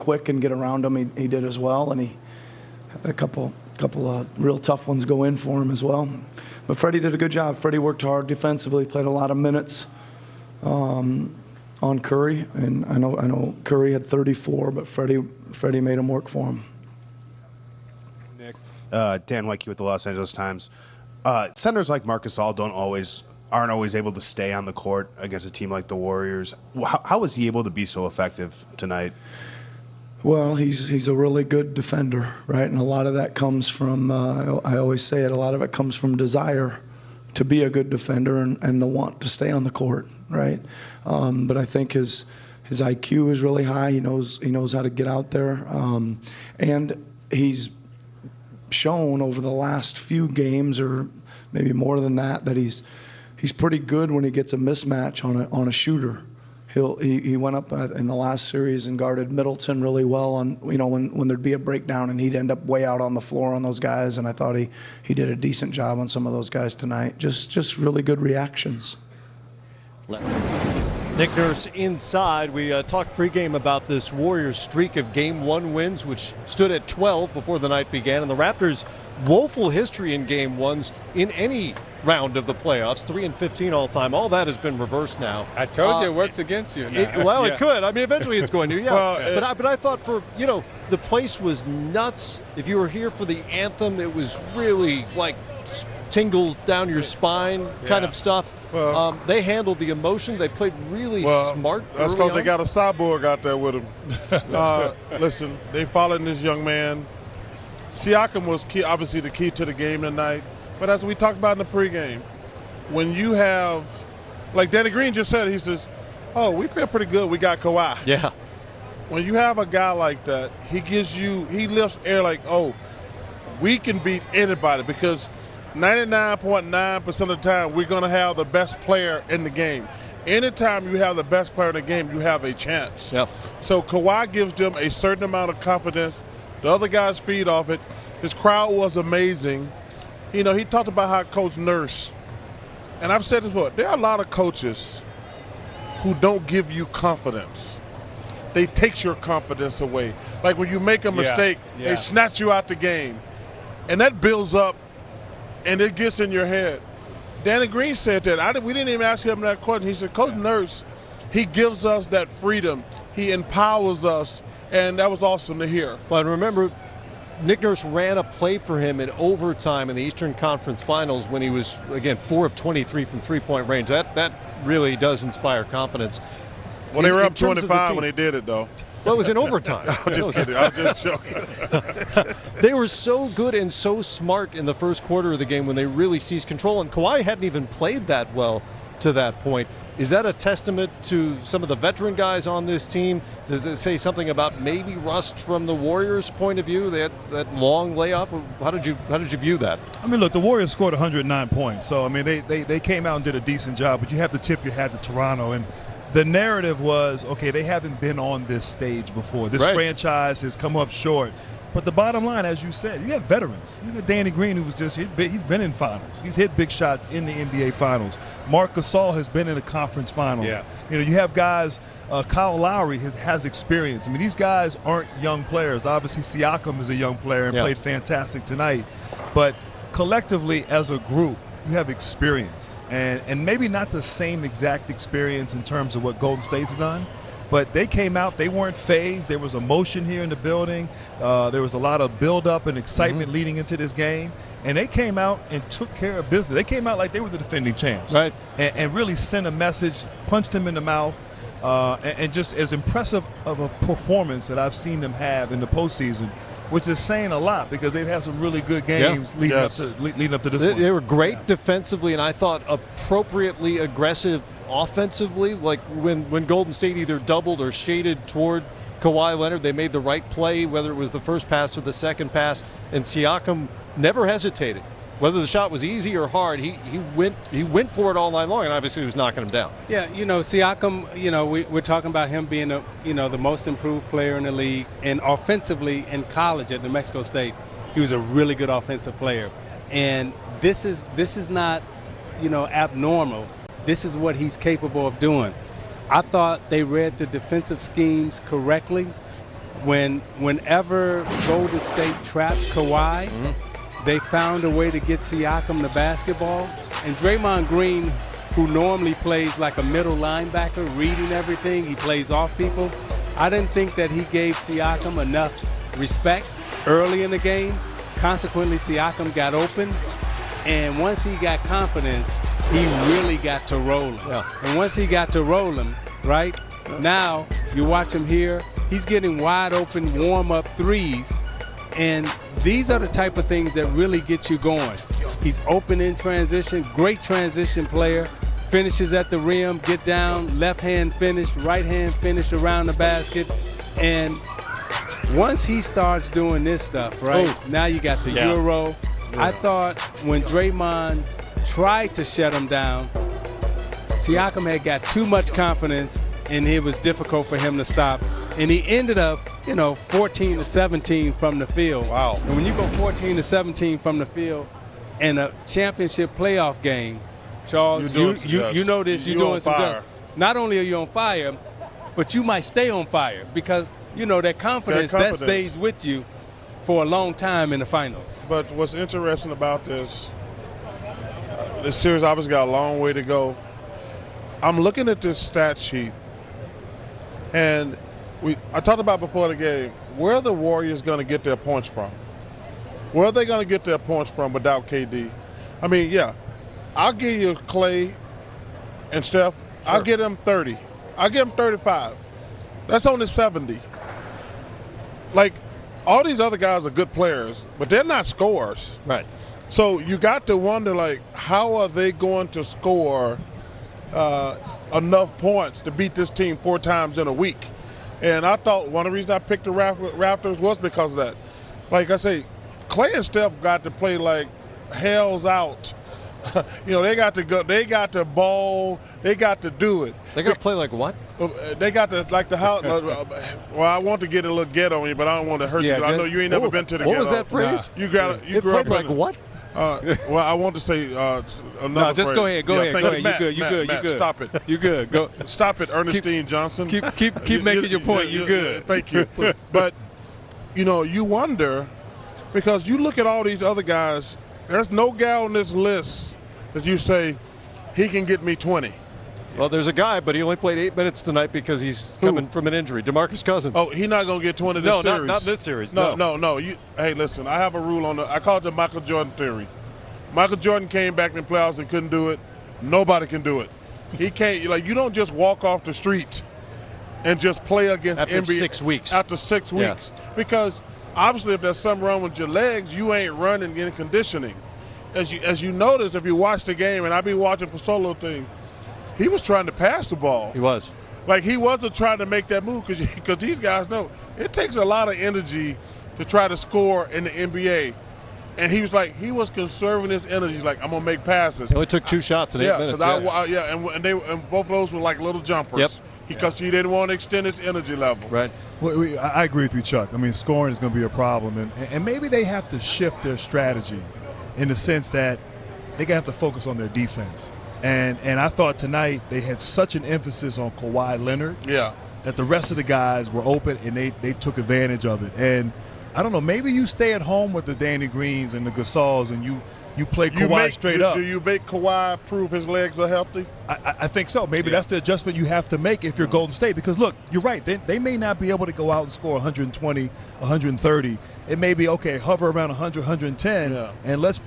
quick and get around him, he did as well, and he had a couple of real tough ones go in for him as well. But Freddie did a good job. Freddie worked hard defensively, played a lot of minutes on Curry, and I know Curry had 34, but Freddie made him work for him. Nick, Dan Wyke with the Los Angeles Times. Centers like Marc Gasol aren't always able to stay on the court against a team like the Warriors. How was he able to be so effective tonight? Well, he's a really good defender, right? And a lot of that comes from, I always say it, a lot of it comes from desire to be a good defender and the want to stay on the court, right? But I think his IQ is really high. He knows how to get out there. And he's shown over the last few games, or maybe more than that, that he's pretty good when he gets a mismatch on a shooter. He went up in the last series and guarded Middleton really well on, when there'd be a breakdown, and he'd end up way out on the floor on those guys, and I thought he did a decent job on some of those guys tonight. Just really good reactions. Nick Nurse inside. We talked pregame about this Warriors streak of Game 1 wins, which stood at 12 before the night began, and the Raptors' woeful history in Game 1s in any round of the playoffs, 3-15 all time. All that has been reversed now. I told you it works against you now. It could. I mean, eventually it's going to, yeah. Well, but I thought the place was nuts. If you were here for the anthem, it was really like tingles down your spine kind of stuff. Well, they handled the emotion. They played really smart. That's because they got a cyborg out there with them. Listen, they followed this young man. Siakam was obviously the key to the game tonight. But as we talked about in the pregame, when you have, like Danny Green just said, he says, "Oh, we feel pretty good. We got Kawhi." Yeah. When you have a guy like that, he lifts air like, "Oh, we can beat anybody," because 99.9% of the time we're going to have the best player in the game. Anytime you have the best player in the game, you have a chance. Yep. So Kawhi gives them a certain amount of confidence. The other guys feed off it. His crowd was amazing. He talked about how Coach Nurse, and I've said this before, there are a lot of coaches who don't give you confidence. They take your confidence away. Like when you make a mistake, they snatch you out the game. And that builds up, and it gets in your head. Danny Green said that. We didn't even ask him that question. He said, Coach Nurse, he gives us that freedom. He empowers us, and that was awesome to hear. Well, remember, Nick Nurse ran a play for him in overtime in the Eastern Conference Finals when he was, again, 4 of 23 from three-point range. That really does inspire confidence. Well, they were up 25 when they did it, though. Well, it was in overtime. I'm just kidding. I'm just joking. They were so good and so smart in the first quarter of the game when they really seized control, and Kawhi hadn't even played that well to that point. Is that a testament to some of the veteran guys on this team? Does it say something about maybe rust from the Warriors' point of view? That long layoff. How did you view that? I mean, look, the Warriors scored 109 points, so I mean they came out and did a decent job. But you have to tip your hat to Toronto, and the narrative was, okay, they haven't been on this stage before. This franchise has come up short. But the bottom line, as you said, you have veterans. You got Danny Green, who was he's been in finals. He's hit big shots in the NBA finals. Marc Gasol has been in the conference finals. Yeah. You have guys, Kyle Lowry has experience. I mean, these guys aren't young players. Obviously, Siakam is a young player and played fantastic tonight. But collectively, as a group, you have experience. And maybe not the same exact experience in terms of what Golden State's done. But they came out, they weren't phased. There was emotion here in the building. There was a lot of build-up and excitement leading into this game. And they came out and took care of business. They came out like they were the defending champs. Right. And really sent a message, punched him in the mouth, and just as impressive of a performance that I've seen them have in the postseason, which is saying a lot because they've had some really good games leading up to this one. They were great defensively, and I thought appropriately aggressive offensively. Like when Golden State either doubled or shaded toward Kawhi Leonard, they made the right play, whether it was the first pass or the second pass, and Siakam never hesitated. Whether the shot was easy or hard, he went for it all night long, and obviously he was knocking him down. Yeah, Siakam, we're talking about him being the most improved player in the league, and offensively in college at New Mexico State, he was a really good offensive player. And this is not, abnormal. This is what he's capable of doing. I thought they read the defensive schemes correctly. whenever Golden State trapped Kawhi, they found a way to get Siakam the basketball. And Draymond Green, who normally plays like a middle linebacker, reading everything, he plays off people. I didn't think that he gave Siakam enough respect early in the game. Consequently, Siakam got open. And once he got confidence, he really got to roll him. Yeah. And once he got to roll him, right, now you watch him here, he's getting wide open warm-up threes. And these are the type of things that really get you going. He's open in transition, great transition player, finishes at the rim, get down, left hand finish, right hand finish around the basket. And once he starts doing this stuff, right, now you got the Euro. I thought when Draymond tried to shut him down, Siakam had got too much confidence and it was difficult for him to stop. And he ended up, 14 to 17 from the field. Wow. And when you go 14 to 17 from the field in a championship playoff game, Charles, you know this, you're doing some fire. Not only are you on fire, but you might stay on fire because, that confidence that stays with you for a long time in the finals. But what's interesting about this series obviously got a long way to go. I'm looking at this stat sheet, and I talked about before the game, where are the Warriors going to get their points from? Where are they going to get their points from without KD? I mean, I'll give you Clay and Steph. Sure. I'll give them 30. I'll give them 35. That's only 70. Like, all these other guys are good players, but they're not scorers. Right. So you got to wonder, like, how are they going to score enough points to beat this team 4 times in a week? And I thought one of the reasons I picked the Raptors was because of that. Like I say, Clay and Steph got to play like hell's out. They got to go. They got to ball. They got to do it. They got to play like what? They got to like the house. Well, I want to get a little ghetto on you, but I don't want to hurt you. I know you ain't never been to the ghetto. What was that phrase? You got. You it grew played up like what? Well, I want to say another No, just phrase. go ahead. Go ahead. Matt, You good. Matt, stop it. You good. Go. Stop it, Ernestine Johnson. Keep making your point. You good. Thank you. But you wonder because you look at all these other guys. There's no guy on this list that you say he can get me 20. Well, there's a guy, but he only played 8 minutes tonight because he's coming from an injury. DeMarcus Cousins. Oh, he's not going to get 20 this series. No, not this series. No. Hey, listen, I have a rule on I call it the Michael Jordan theory. Michael Jordan came back in the playoffs and couldn't do it. Nobody can do it. He can't. You don't just walk off the street and just play against after NBA 6 weeks. After 6 weeks, because obviously, if there's something wrong with your legs, you ain't running in conditioning. As you notice, if you watch the game, and I be watching for solo things, he was trying to pass the ball. He was. Like he wasn't trying to make that move because these guys know it takes a lot of energy to try to score in the NBA. And he was conserving his energy. He's like, I'm gonna make passes. He only took 2 shots in 8 minutes. And both of those were like little jumpers. Yep. Because he didn't want to extend his energy level. Right. Well, I agree with you, Chuck. I mean, scoring is going to be a problem, and maybe they have to shift their strategy in the sense that they have to focus on their defense. And I thought tonight they had such an emphasis on Kawhi Leonard that the rest of the guys were open and they took advantage of it. And I don't know, maybe you stay at home with the Danny Greens and the Gasols and you play Kawhi straight up. Do you make Kawhi prove his legs are healthy? I think so. Maybe that's the adjustment you have to make if you're Golden State. Because, look, you're right. They may not be able to go out and score 120, 130. It may be, okay, hover around 100, 110, and let's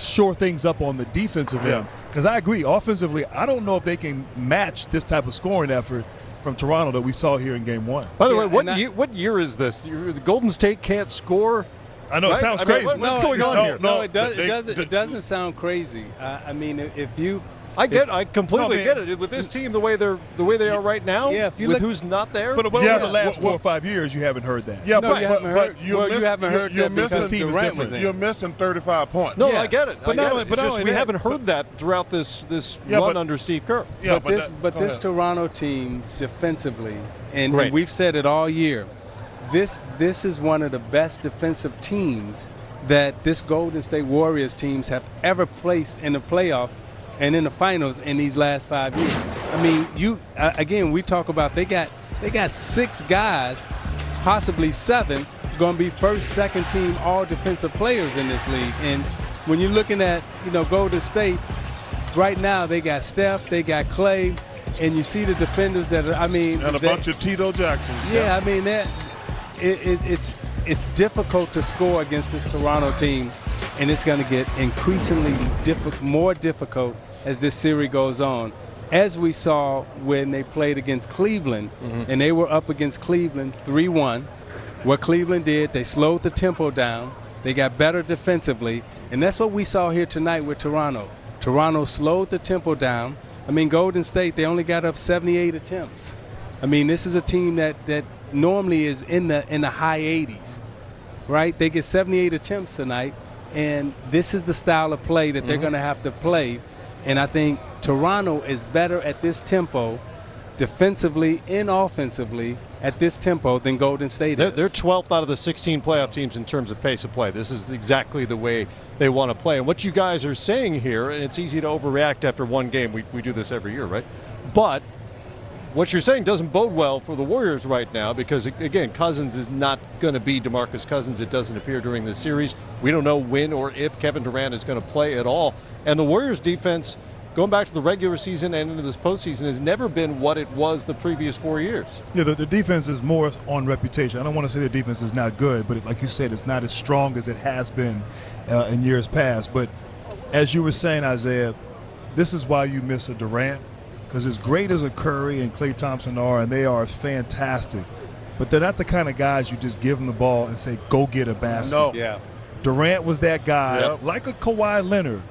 shore things up on the defensive end. Because I agree, offensively, I don't know if they can match this type of scoring effort from Toronto that we saw here in Game 1. By the way, what year is this? The Golden State can't score? I know, right? it sounds crazy. What's going on here? No, it doesn't sound crazy. I mean, if you – I completely get it. With this team, the way they are right now, if you with look, who's not there. But over the last 4 or 5 years, you haven't heard that. Yeah, no, you haven't heard that because this team is Durant different. was in. You're missing 35 points. No, I get it. But we haven't heard that throughout this run under Steve Kerr. Yeah, but this Toronto team defensively, and Great. we've said it all year, this is one of the best defensive teams that this Golden State Warriors teams have ever placed in the playoffs and in the finals in these last 5 years. I mean, again, we talk about they got 6 guys possibly 7th, going to be first, second team all defensive players in this league. And when you're looking at, Golden State, right now they got Steph, they got Clay, and you see the defenders that are, And a bunch of Tito Jacksons. Yeah, I mean, it's difficult to score against this Toronto team, and it's going to get increasingly more difficult as this series goes on. As we saw when they played against Cleveland, and they were up against Cleveland 3-1. What Cleveland did, they slowed the tempo down. They got better defensively, and that's what we saw here tonight with Toronto. Toronto slowed the tempo down. I mean, Golden State, they only got up 78 attempts. I mean, this is a team that normally is in the high 80s, right? They get 78 attempts tonight, and this is the style of play that they're going to have to play. And I think Toronto is better at this tempo, defensively and offensively, at this tempo than Golden State is. They're 12th out of the 16 playoff teams in terms of pace of play. This is exactly the way they want to play. And what you guys are saying here, and it's easy to overreact after one game. We do this every year, right? But what you're saying doesn't bode well for the Warriors right now because, again, Cousins is not going to be DeMarcus Cousins. It doesn't appear during this series. We don't know when or if Kevin Durant is going to play at all. And the Warriors' defense, going back to the regular season and into this postseason, has never been what it was the previous 4 years. Yeah, the defense is more on reputation. I don't want to say the defense is not good, but like you said, it's not as strong as it has been in years past. But as you were saying, Isaiah, this is why you miss a Durant, because as great as a Curry and Klay Thompson are, and they are fantastic, but they're not the kind of guys you just give them the ball and say, go get a basket. No. Yeah. Durant was that guy, Yep. like a Kawhi Leonard,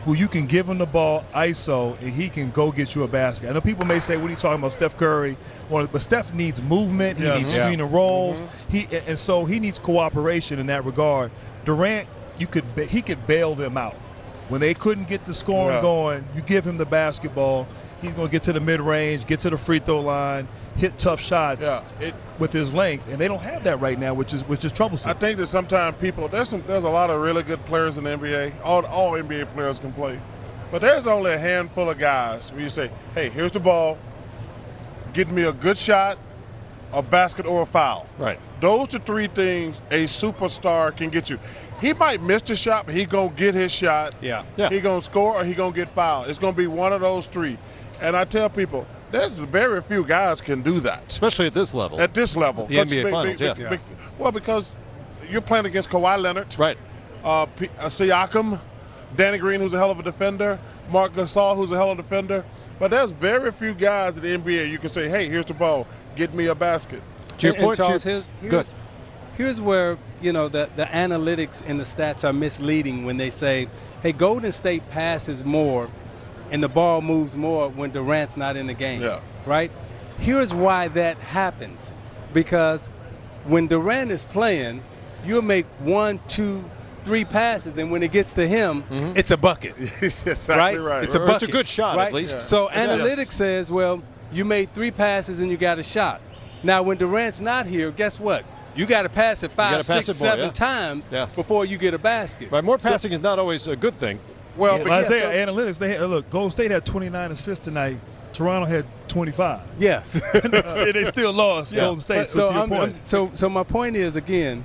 who you can give him the ball, ISO, and he can go get you a basket. I know people may say, what are you talking about, Steph Curry? Well, but Steph needs movement. He needs screen and rolls. And so he needs cooperation in that regard. Durant, he could bail them out. When they couldn't get the scoring going, you give him the basketball. He's going to get to the mid-range, get to the free throw line, hit tough shots with his length, and they don't have that right now, which is troublesome. I think that sometimes there's a lot of really good players in the NBA. All NBA players can play, but there's only a handful of guys where you say, "Hey, here's the ball. Get me a good shot, a basket, or a foul." Right. Those are three things a superstar can get you. He might miss the shot, but he gonna get his shot. Yeah. He gonna score or he gonna get fouled. It's gonna be one of those three. And I tell people, there's very few guys can do that. Especially at this level. At this level. The NBA Finals, Well, because you're playing against Kawhi Leonard. Right. Siakam, Danny Green, who's a hell of a defender, Marc Gasol, who's a hell of a defender. But there's very few guys in the NBA you can say, hey, here's the ball, get me a basket. To your And point, Charles, good. here's where, the analytics and the stats are misleading when they say, hey, Golden State passes more and the ball moves more when Durant's not in the game, right? Here's why that happens. Because when Durant is playing, you'll make 1, 2, 3 passes, and when it gets to him, it's a bucket, Exactly right. It's a Or bucket. it's a good shot, right? at least. So analytics says, well, you made 3 passes and you got a shot. Now, when Durant's not here, guess what? You got to pass it 5, 6, 7 times before you get a basket. Right, more passing is not always a good thing. Well, but Isaiah, analytics, Golden State had 29 assists tonight. Toronto had 25. Yes. They still lost Golden State. So, to your point. So my point is, again,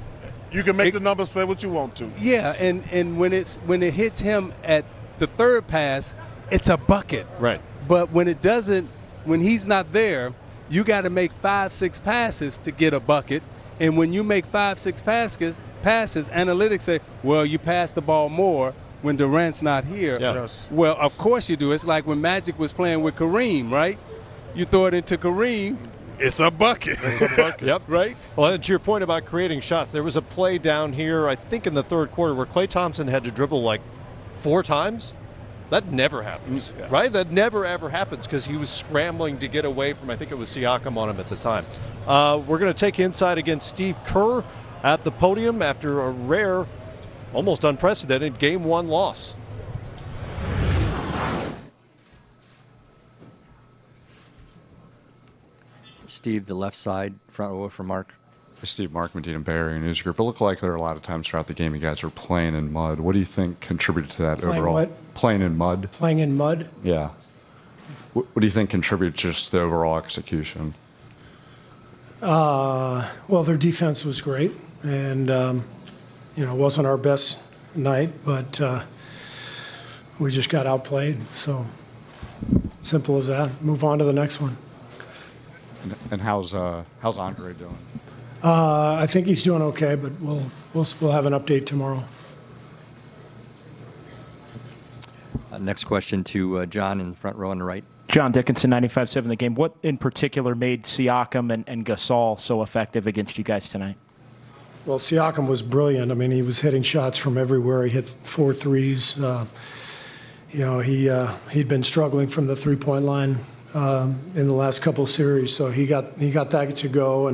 you can make the numbers say what you want to. yeah, and when it hits him at the 3rd pass, it's a bucket. Right. But when it doesn't, when he's not there, you got to make 5, 6 passes to get a bucket. And when you make 5, 6 passes, analytics say, well, you pass the ball more when Durant's not here. Yeah. Yes. Well, of course you do. It's like when Magic was playing with Kareem, right? You throw it into Kareem, it's a bucket. Yep. Right? Well, and to your point about creating shots, there was a play down here, I think in the 3rd quarter, where Klay Thompson had to dribble like 4 times. That never happens, right? That never, ever happens because he was scrambling to get away from, I think it was Siakam on him at the time. We're going to take inside against Steve Kerr at the podium after a rare, almost unprecedented Game 1 loss. Steve, the left side, front row for Mark. Steve, Mark, Medina, Barry, and News Group. It looked like there were a lot of times throughout the game you guys were playing in mud. What do you think contributed to that Playing overall? what? Playing in mud? Playing in mud? Yeah. What do you think contributed to just the overall execution? Well, their defense was great, and it wasn't our best night, but we just got outplayed. So simple as that. Move on to the next one. And how's Andre doing? I think he's doing okay, but we'll have an update tomorrow. Next question to John in the front row on the right. John Dickinson, 95.7 The Game. What in particular made Siakam and Gasol so effective against you guys tonight? Well, Siakam was brilliant. I mean, he was hitting shots from everywhere. He hit 4 threes. He'd been struggling from the three-point line in the last couple of series, so he got that to go.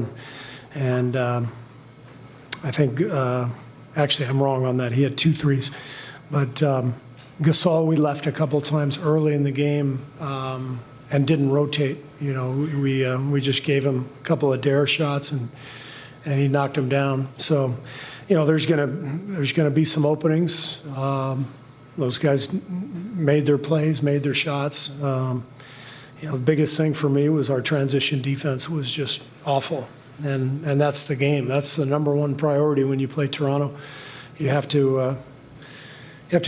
And I think actually I'm wrong on that. He had 2 threes, but Gasol we left a couple times early in the game and didn't rotate. We just gave him a couple of dare shots and he knocked him down. So, there's gonna be some openings. Those guys made their plays, made their shots. The biggest thing for me was our transition defense was just awful, and that's the game. That's the number one priority when you play Toronto. You have to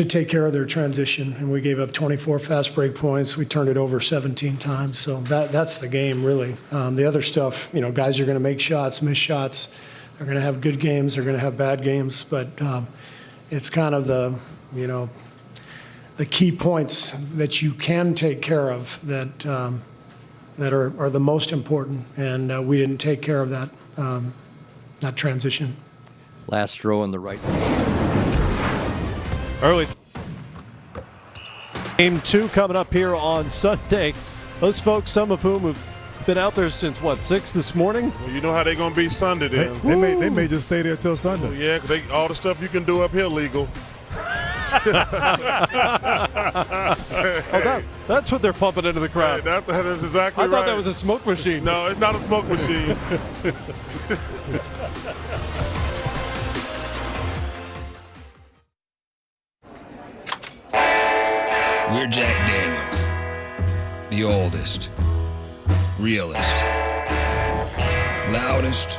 take care of their transition, and we gave up 24 fast break points. We turned it over 17 times, so that's the game, really. The other stuff, guys are going to make shots, miss shots. They're going to have good games. They're going to have bad games, but it's kind of the key points that you can take care of that are the most important, and we didn't take care of that transition. Last row on the right. Early. Game 2 coming up here on Sunday. Those folks, some of whom have been out there since, 6 this morning? Well, you know how they're going to be Sunday then. They may just stay there till Sunday. Oh, yeah, because all the stuff you can do up here legal. That's what they're pumping into the crowd. Hey, that's exactly I right. thought that was a smoke machine. No, it's not a smoke machine. We're Jack Daniels, the oldest, realest, loudest,